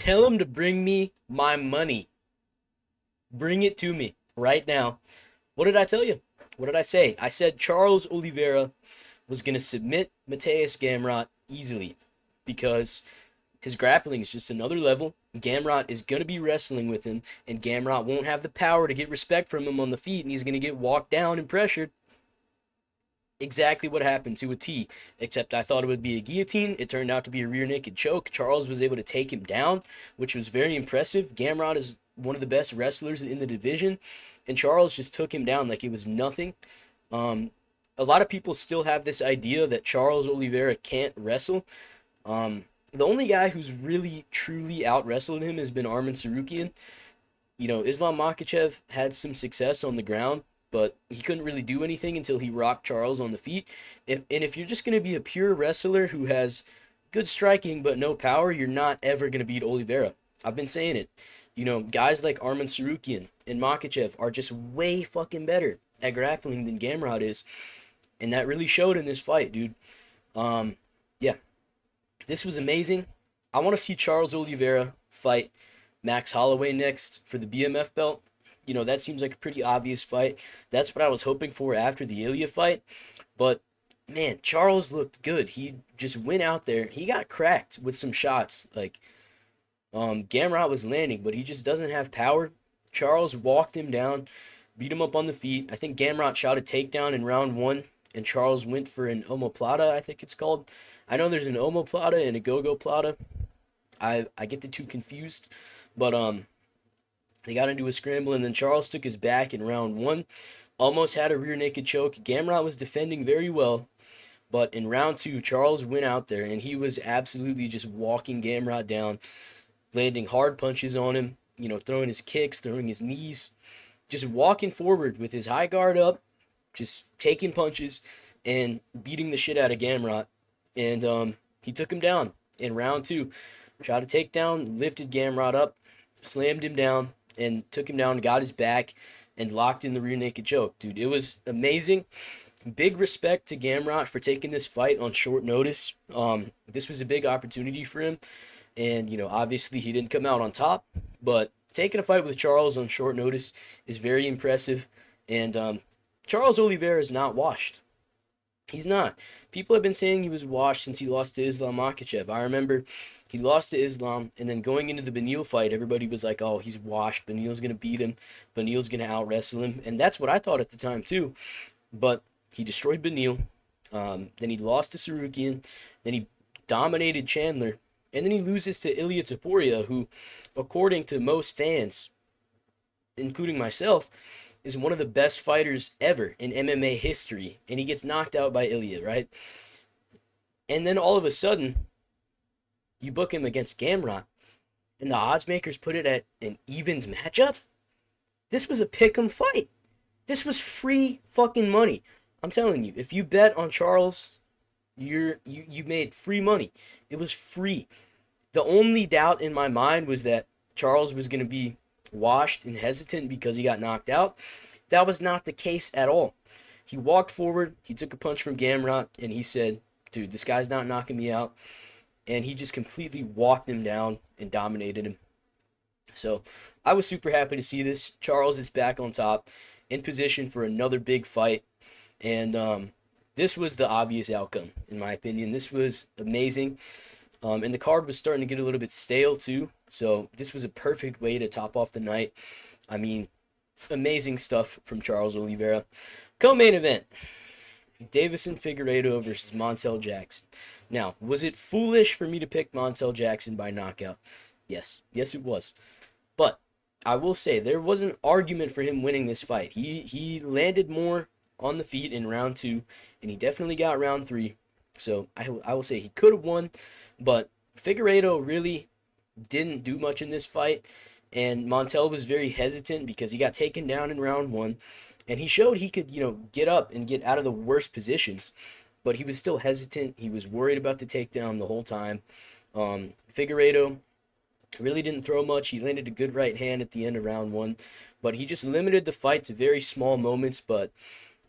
Tell him to bring me my money. Bring it to me right now. What did I tell you? What did I say? I said Charles Oliveira was going to submit Mateusz Gamrot easily because his grappling is just another level. Gamrot is going to be wrestling with him, and Gamrot won't have the power to get respect from him on the feet, and he's going to get walked down and pressured. Exactly what happened to a T, except I thought it would be a guillotine. It turned out to be a rear naked choke. Charles was able to take him down, which was very impressive. Gamrot is one of the best wrestlers in the division, and Charles just took him down like it was nothing. Um, a lot of people still have this idea that Charles Oliveira can't wrestle. The only guy who's really truly out wrestled him has been Arman Tsarukyan. Islam Makhachev had some success on the ground, but he couldn't really do anything until he rocked Charles on the feet. If you're just going to be a pure wrestler who has good striking but no power, you're not ever going to beat Oliveira. I've been saying it. Guys like Arman Tsarukyan and Makhachev are just way fucking better at grappling than Gamrot is, and that really showed in this fight, dude. Yeah, this was amazing. I want to see Charles Oliveira fight Max Holloway next for the BMF belt. That seems like a pretty obvious fight. That's what I was hoping for after the Ilya fight. But, man, Charles looked good. He just went out there. He got cracked with some shots. Gamrot was landing, but he just doesn't have power. Charles walked him down, beat him up on the feet. I think Gamrot shot a takedown in round one, and Charles went for an omoplata, I think it's called. I know there's an omoplata and a go-go-plata. I get the two confused. But they got into a scramble, and then Charles took his back in round one. Almost had a rear naked choke. Gamrot was defending very well. But in round two, Charles went out there, and he was absolutely just walking Gamrot down, landing hard punches on him, throwing his kicks, throwing his knees, just walking forward with his high guard up, just taking punches and beating the shit out of Gamrot. And he took him down in round two. Shot a takedown, lifted Gamrot up, slammed him down, and took him down, got his back, and locked in the rear naked choke. Dude, it was amazing. Big respect to Gamrot for taking this fight on short notice. This was a big opportunity for him, and obviously he didn't come out on top, but taking a fight with Charles on short notice is very impressive. And Charles Oliveira is not washed. He's not. People have been saying he was washed since he lost to Islam Makhachev. I remember he lost to Islam, and then going into the Beneil fight, everybody was like, oh, he's washed. Beneil's going to beat him. Beneil's going to out-wrestle him. And that's what I thought at the time, too. But he destroyed Beneil. Then he lost to Tsarukyan. Then he dominated Chandler. And then he loses to Ilia Topuria, who, according to most fans, including myself, is one of the best fighters ever in MMA history, and he gets knocked out by Ilya, right? And then all of a sudden, you book him against Gamrot, and the odds makers put it at an evens matchup? This was a pick'em fight. This was free fucking money. I'm telling you, if you bet on Charles, you made free money. It was free. The only doubt in my mind was that Charles was going to be washed and hesitant because he got knocked out. That was not the case at all. He walked forward, he took a punch from Gamrot, and he said, dude, this guy's not knocking me out. And he just completely walked him down and dominated him. So I was super happy to see this. Charles is back on top, in position for another big fight. And this was the obvious outcome, in my opinion. This was amazing. And the card was starting to get a little bit stale, too. So this was a perfect way to top off the night. I mean, amazing stuff from Charles Oliveira. Co-main event, Davison Figueiredo versus Montel Jackson. Now, was it foolish for me to pick Montel Jackson by knockout? Yes. Yes, it was. But I will say, there was an argument for him winning this fight. He landed more on the feet in round two, and he definitely got round three. So I will say he could have won, but Figueiredo really didn't do much in this fight, and Montel was very hesitant because he got taken down in round one, and he showed he could, get up and get out of the worst positions, but he was still hesitant. He was worried about the takedown the whole time. Figueiredo really didn't throw much. He landed a good right hand at the end of round one, but he just limited the fight to very small moments. But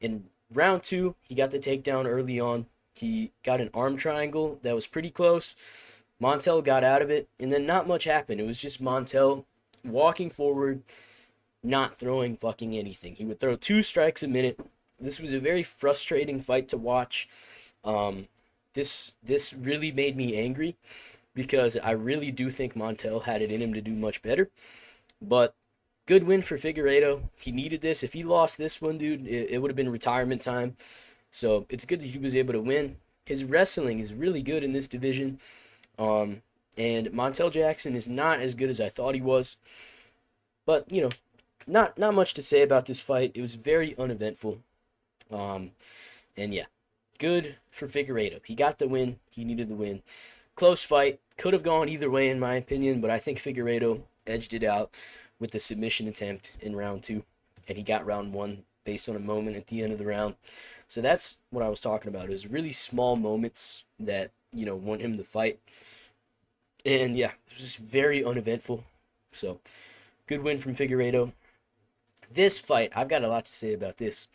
in round two, he got the takedown early on. He got an arm triangle that was pretty close, Montel got out of it, and then not much happened. It was just Montel walking forward, not throwing fucking anything. He would throw 2 strikes a minute. This was a very frustrating fight to watch. Um, this really made me angry because I really do think Montel had it in him to do much better. But good win for Figueiredo. He needed this. If he lost this one, dude, it would have been retirement time. So it's good that he was able to win. His wrestling is really good in this division. Um, and Montel Jackson is not as good as I thought he was. But, not much to say about this fight. It was very uneventful. Um, and yeah, good for Figueiredo. He got the win. He needed the win. Close fight. Could have gone either way in my opinion, but I think Figueiredo edged it out with the submission attempt in round 2, and he got round 1 based on a moment at the end of the round. So that's what I was talking about. It was really small moments that, won him the fight. And yeah, it was just very uneventful. So, good win from Figueiredo. This fight, I've got a lot to say about this.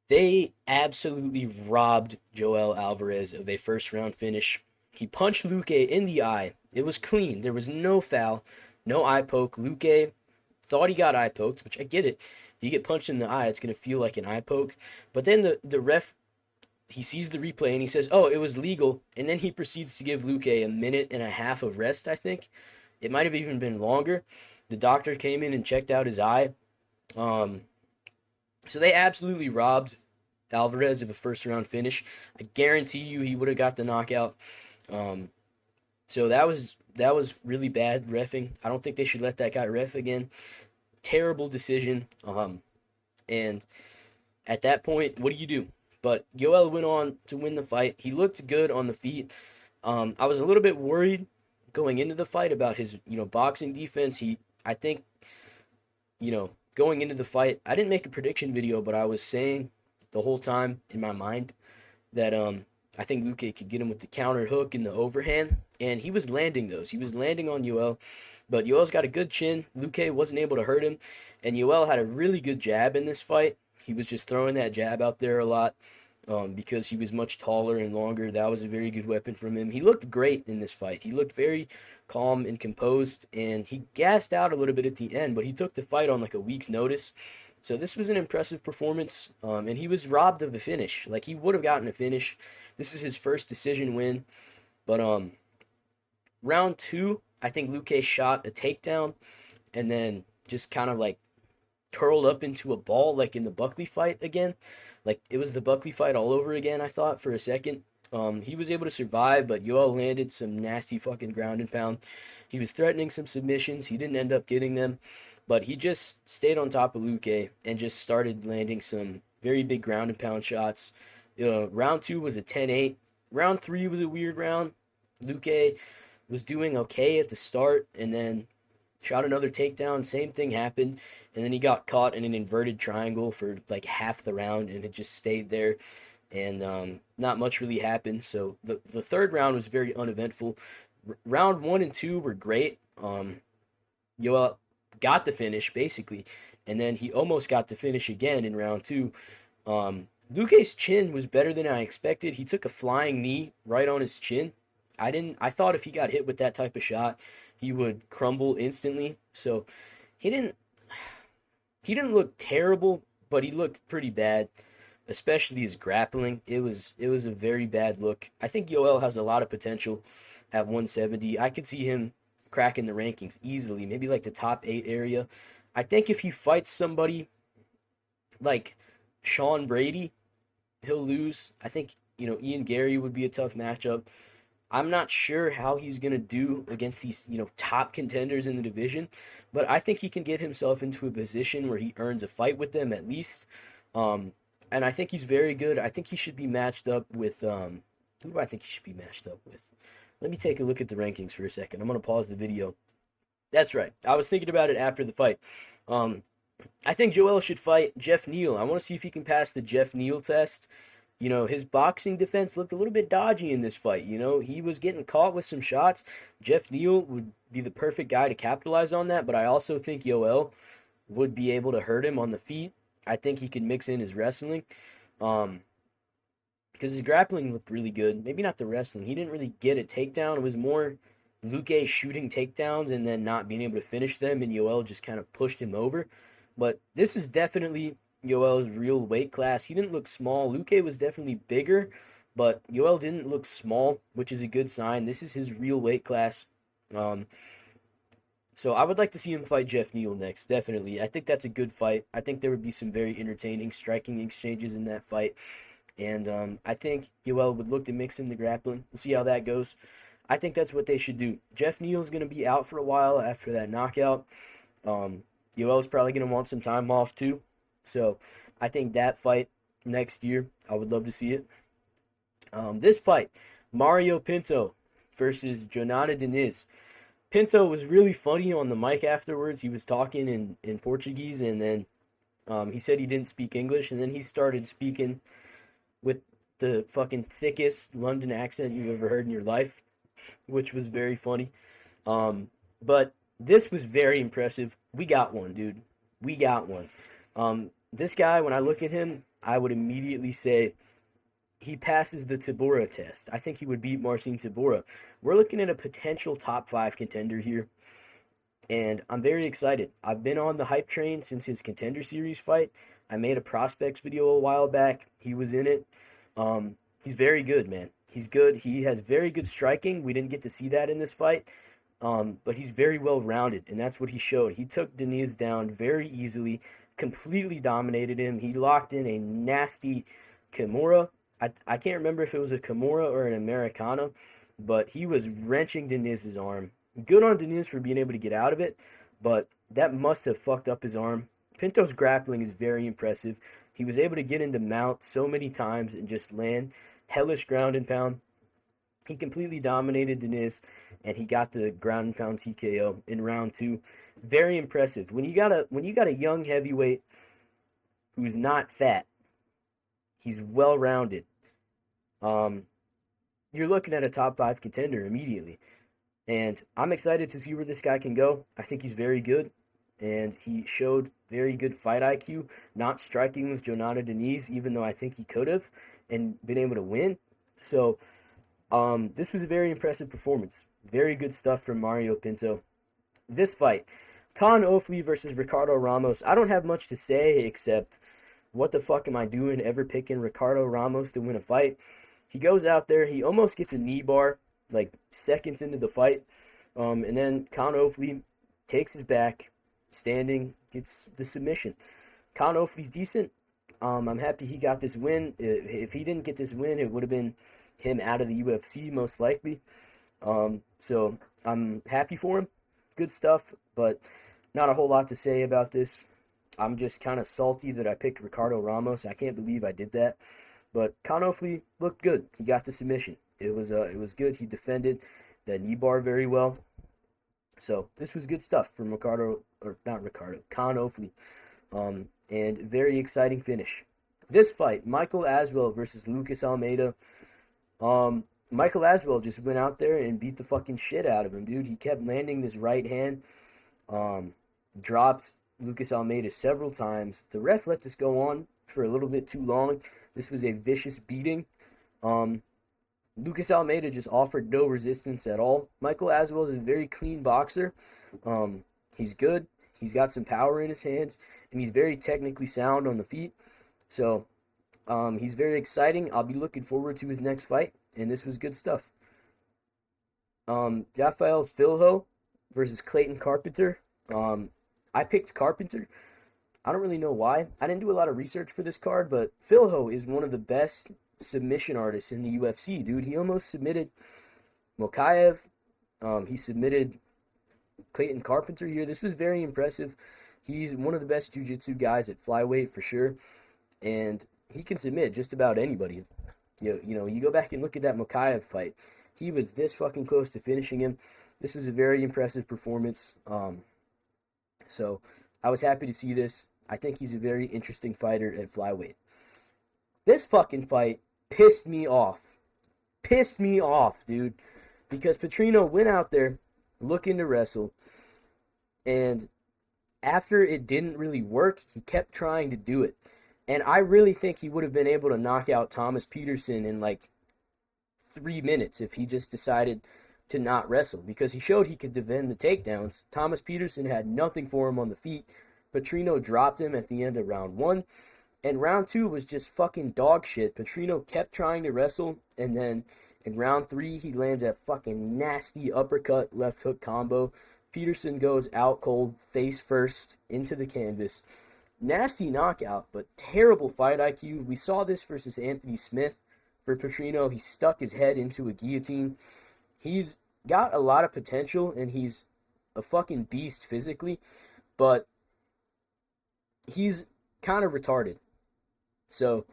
They absolutely robbed Joel Alvarez of a first round finish. He punched Luque in the eye. It was clean. There was no foul, no eye poke. Luque thought he got eye poked, which I get it. If you get punched in the eye, it's going to feel like an eye poke. But then the ref, he sees the replay and he says, oh, it was legal. And then he proceeds to give Luque a minute and a half of rest, I think. It might have even been longer. The doctor came in and checked out his eye. So they absolutely robbed Alvarez of a first round finish. I guarantee you he would have got the knockout. So that was really bad reffing. I don't think they should let that guy ref again. Terrible decision. And at that point, what do you do? But Yoel went on to win the fight. He looked good on the feet. I was a little bit worried going into the fight about his, boxing defense. I think, going into the fight, I didn't make a prediction video, but I was saying the whole time in my mind that I think Luque could get him with the counter hook and the overhand, and he was landing those. He was landing on Yoel, but Yoel's got a good chin. Luque wasn't able to hurt him, and Yoel had a really good jab in this fight. He was just throwing that jab out there a lot because he was much taller and longer. That was a very good weapon from him. He looked great in this fight. He looked very calm and composed, and he gassed out a little bit at the end, but he took the fight on like a week's notice. So this was an impressive performance, and he was robbed of a finish. Like, he would have gotten a finish. This is his first decision win. But round 2, I think Luque shot a takedown and then just kind of like curled up into a ball like in the Buckley fight again. Like, it was the Buckley fight all over again, I thought, for a second. He was able to survive, but Yoel landed some nasty fucking ground and pound. He was threatening some submissions. He didn't end up getting them, but he just stayed on top of Luque and just started landing some very big ground and pound shots. Round 2 was a 10-8. Round 3 was a weird round. Luque was doing okay at the start and then shot another takedown. Same thing happened, and then he got caught in an inverted triangle for like half the round, and it just stayed there. And not much really happened. So the third round was very uneventful. Round 1 and 2 were great. Yoel got the finish, basically, and then he almost got the finish again in round 2. Luque's chin was better than I expected. He took a flying knee right on his chin. I thought if he got hit with that type of shot, he would crumble instantly. So he didn't look terrible, but he looked pretty bad, especially his grappling. It was a very bad look. I think Yoel has a lot of potential at 170. I could see him cracking the rankings easily, maybe like the top 8 area. I think if he fights somebody like Sean Brady, he'll lose. I think, Ian Gary would be a tough matchup. I'm not sure how he's going to do against these, top contenders in the division, but I think he can get himself into a position where he earns a fight with them at least. And I think he's very good. I think he should be matched up with, who do I think he should be matched up with? Let me take a look at the rankings for a second. I'm going to pause the video. That's right. I was thinking about it after the fight. I think Joel should fight Jeff Neal. I want to see if he can pass the Jeff Neal test. His boxing defense looked a little bit dodgy in this fight. He was getting caught with some shots. Jeff Neal would be the perfect guy to capitalize on that, but I also think Yoel would be able to hurt him on the feet. I think he could mix in his wrestling. because his grappling looked really good. Maybe not the wrestling. He didn't really get a takedown. It was more Luque shooting takedowns and then not being able to finish them, and Yoel just kind of pushed him over. But this is definitely Yoel's real weight class. He didn't look small. Luque was definitely bigger, but Yoel didn't look small, which is a good sign. This is his real weight class. Um, so I would like to see him fight Jeff Neal next, definitely. I think that's a good fight. I think there would be some very entertaining striking exchanges in that fight. And I think Yoel would look to mix in the grappling. We'll see how that goes. I think that's what they should do. Jeff Neal's going to be out for a while after that knockout. Um, Yoel's probably going to want some time off too. So I think that fight next year, I would love to see it. This fight, Mario Pinto versus Jonata Diniz. Pinto was really funny on the mic afterwards. He was talking in Portuguese, and then he said he didn't speak English, and then he started speaking with the fucking thickest London accent you've ever heard in your life, which was very funny. But this was very impressive. We got one, dude. We got one. This guy, when I look at him, I would immediately say he passes the Tabora test. I think he would beat Marcin Tabora. We're looking at a potential top 5 contender here, and I'm very excited. I've been on the hype train since his Contender Series fight. I made a prospects video a while back. He was in it. He's very good, man. He's good. He has very good striking. We didn't get to see that in this fight, but he's very well rounded, and that's what he showed. He took Diniz down very easily, completely dominated him. He locked in a nasty Kimura. I can't remember if it was a Kimura or an Americana, but he was wrenching Diniz's arm. Good on Diniz for being able to get out of it, but that must have fucked up his arm. Pinto's grappling is very impressive. He was able to get into mount so many times and just land hellish ground and pound. He completely dominated Diniz, and he got the ground and pound TKO in round 2. Very impressive. When you got a young heavyweight who's not fat, he's well rounded. You're looking at a top 5 contender immediately. And I'm excited to see where this guy can go. I think he's very good. And he showed very good fight IQ, not striking with Jonata Diniz, even though I think he could have, and been able to win. So this was a very impressive performance. Very good stuff from Mario Pinto. This fight, Khan Ofli versus Ricardo Ramos. I don't have much to say except, what the fuck am I doing ever picking Ricardo Ramos to win a fight? He goes out there, he almost gets a knee bar, like seconds into the fight, and then Khan Ofli takes his back, standing, gets the submission. Khan Ofli's decent. I'm happy he got this win. If he didn't get this win, it would have been him out of the UFC most likely. So I'm happy for him. Good stuff, but not a whole lot to say about this. I'm just kind of salty that I picked Ricardo Ramos. I can't believe I did that. But Khan Ofli looked good. He got the submission. It was good. He defended that knee bar very well. So this was good stuff from Khan Ofli. And very exciting finish. This fight, Michael Aswell versus Lucas Almeida. Michael Aswell just went out there and beat the fucking shit out of him, dude. He kept landing this right hand. Dropped Lucas Almeida several times. The ref let this go on for a little bit too long. This was a vicious beating. Lucas Almeida just offered no resistance at all. Michael Aswell is a very clean boxer. He's good. He's got some power in his hands, and he's very technically sound on the feet. So he's very exciting. I'll be looking forward to his next fight, and this was good stuff. Rafael Filho versus Clayton Carpenter. I picked Carpenter. I don't really know why. I didn't do a lot of research for this card, but Filho is one of the best submission artists in the UFC, dude. He almost submitted Mokaev. He submitted Clayton Carpenter here. This was very impressive. He's one of the best jiu-jitsu guys at flyweight for sure, and he can submit just about anybody. You know, you go back and look at that Mokaev fight. He was this fucking close to finishing him. This was a very impressive performance. So I was happy to see this. I think he's a very interesting fighter at flyweight. This fucking fight pissed me off. Pissed me off, dude. Because Petrino went out there looking to wrestle, and after it didn't really work, he kept trying to do it. And I really think he would have been able to knock out Thomas Peterson in like 3 minutes if he just decided to not wrestle, because he showed he could defend the takedowns. Thomas Peterson had nothing for him on the feet. Petrino dropped him at the end of round 1. And round 2 was just fucking dog shit. Petrino kept trying to wrestle, and then in round 3, he lands that fucking nasty uppercut left hook combo. Peterson goes out cold, face first, into the canvas. Nasty knockout, but terrible fight IQ. We saw this versus Anthony Smith. For Petrino, he stuck his head into a guillotine. He's got a lot of potential, and he's a fucking beast physically, but he's kind of retarded. So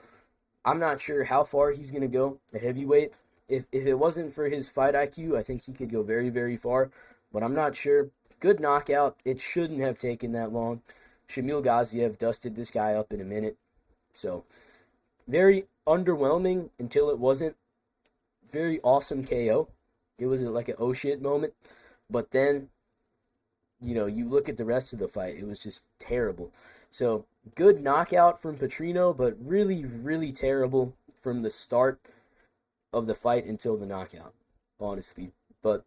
I'm not sure how far he's going to go at heavyweight. If it wasn't for his fight IQ, I think he could go very, very far, but I'm not sure. Good knockout. It shouldn't have taken that long. Shamil Gaziev dusted this guy up in a minute. So very underwhelming until it wasn't. Very awesome KO. It was like an oh shit moment. But then, you look at the rest of the fight, it was just terrible. So good knockout from Petrino, but really, really terrible from the start of the fight until the knockout, honestly. But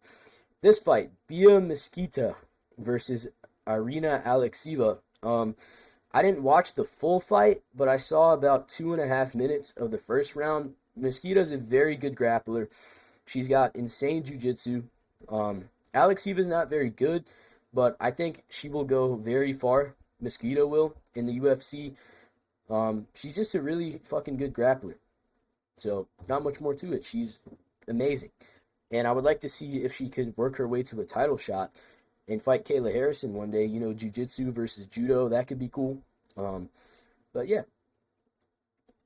this fight, Bia Mesquita versus Irina Alexieva. I didn't watch the full fight, but I saw about 2.5 minutes of the first round. Mesquita's a very good grappler. She's got insane jiu-jitsu. Alexieva's not very good, but I think she will go very far. Mesquita will in the UFC. She's just a really fucking good grappler. So not much more to it. She's amazing. And I would like to see if she could work her way to a title shot and fight Kayla Harrison one day. Jiu-jitsu versus judo. That could be cool. But yeah,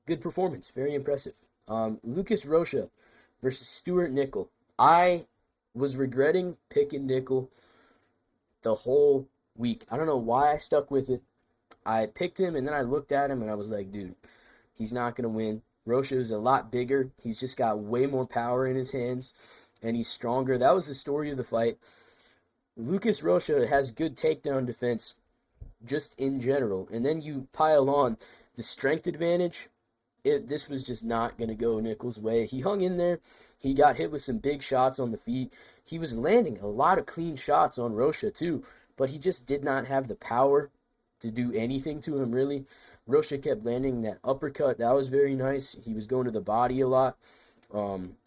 good performance. Very impressive. Lucas Rocha versus Stuart Nickel. I was regretting picking Nickel the whole week. I don't know why I stuck with it. I picked him, and then I looked at him, and I was like, dude, he's not going to win. Rocha is a lot bigger. He's just got way more power in his hands, and he's stronger. That was the story of the fight. Lucas Rocha has good takedown defense just in general, and then you pile on the strength advantage. This was just not going to go Nickel's way. He hung in there. He got hit with some big shots on the feet. He was landing a lot of clean shots on Rocha too, but he just did not have the power to do anything to him, really. Rocha kept landing that uppercut. That was very nice. He was going to the body a lot.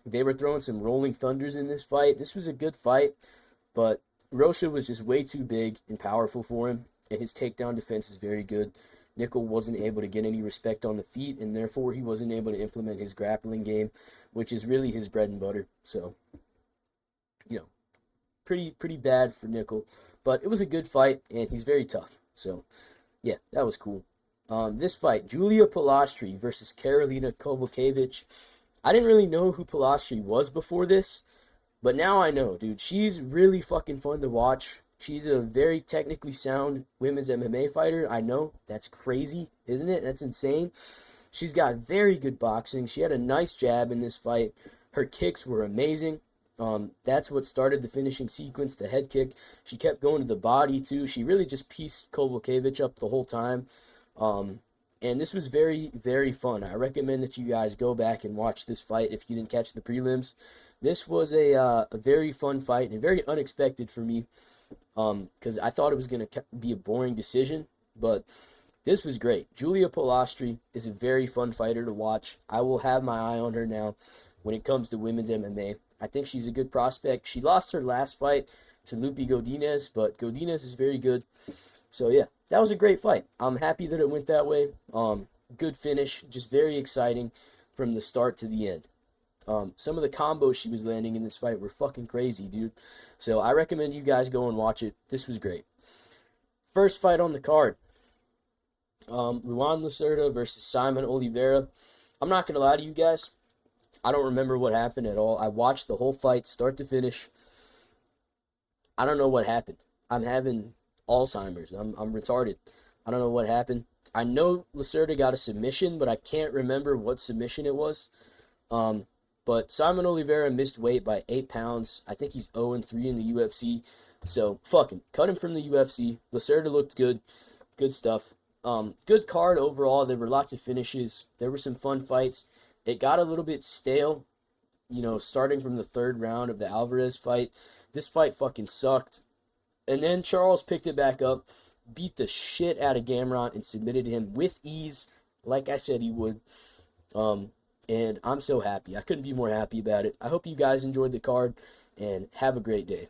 They were throwing some rolling thunders in this fight. This was a good fight, but Rocha was just way too big and powerful for him, and his takedown defense is very good. Nickel wasn't able to get any respect on the feet, and therefore he wasn't able to implement his grappling game, which is really his bread and butter. So, pretty bad for Nickel. But it was a good fight, and he's very tough. So, yeah, that was cool. This fight, Julia Pilastri versus Karolina Kowalkiewicz. I didn't really know who Pilastri was before this, but now I know, dude. She's really fucking fun to watch. She's a very technically sound women's MMA fighter. I know, that's crazy, isn't it? That's insane. She's got very good boxing. She had a nice jab in this fight. Her kicks were amazing. That's what started the finishing sequence, the head kick. She kept going to the body, too. She really just pieced Kowalkiewicz up the whole time. And this was very, very fun. I recommend that you guys go back and watch this fight if you didn't catch the prelims. This was a very fun fight and very unexpected for me. Because I thought it was going to be a boring decision, but this was great. Julia Pilastri is a very fun fighter to watch. I will have my eye on her now when it comes to women's MMA. I think she's a good prospect. She lost her last fight to Lupi Godinez, but Godinez is very good. So yeah, that was a great fight. I'm happy that it went that way. Good finish, just very exciting from the start to the end. Some of the combos she was landing in this fight were fucking crazy, dude. So I recommend you guys go and watch it. This was great. First fight on the card. Luan Lacerda versus Simon Oliveira. I'm not going to lie to you guys. I don't remember what happened at all. I watched the whole fight, start to finish. I don't know what happened. I'm having Alzheimer's. I'm retarded. I don't know what happened. I know Lacerda got a submission, but I can't remember what submission it was. But Simon Oliveira missed weight by 8 pounds. I think he's 0-3 in the UFC. So, fuck him. Cut him from the UFC. Lacerda looked good. Good stuff. Good card overall. There were lots of finishes. There were some fun fights. It got a little bit stale, starting from the third round of the Alvarez fight. This fight fucking sucked. And then Charles picked it back up, beat the shit out of Gamrot, and submitted him with ease, like I said he would. And I'm so happy. I couldn't be more happy about it. I hope you guys enjoyed the card, and have a great day.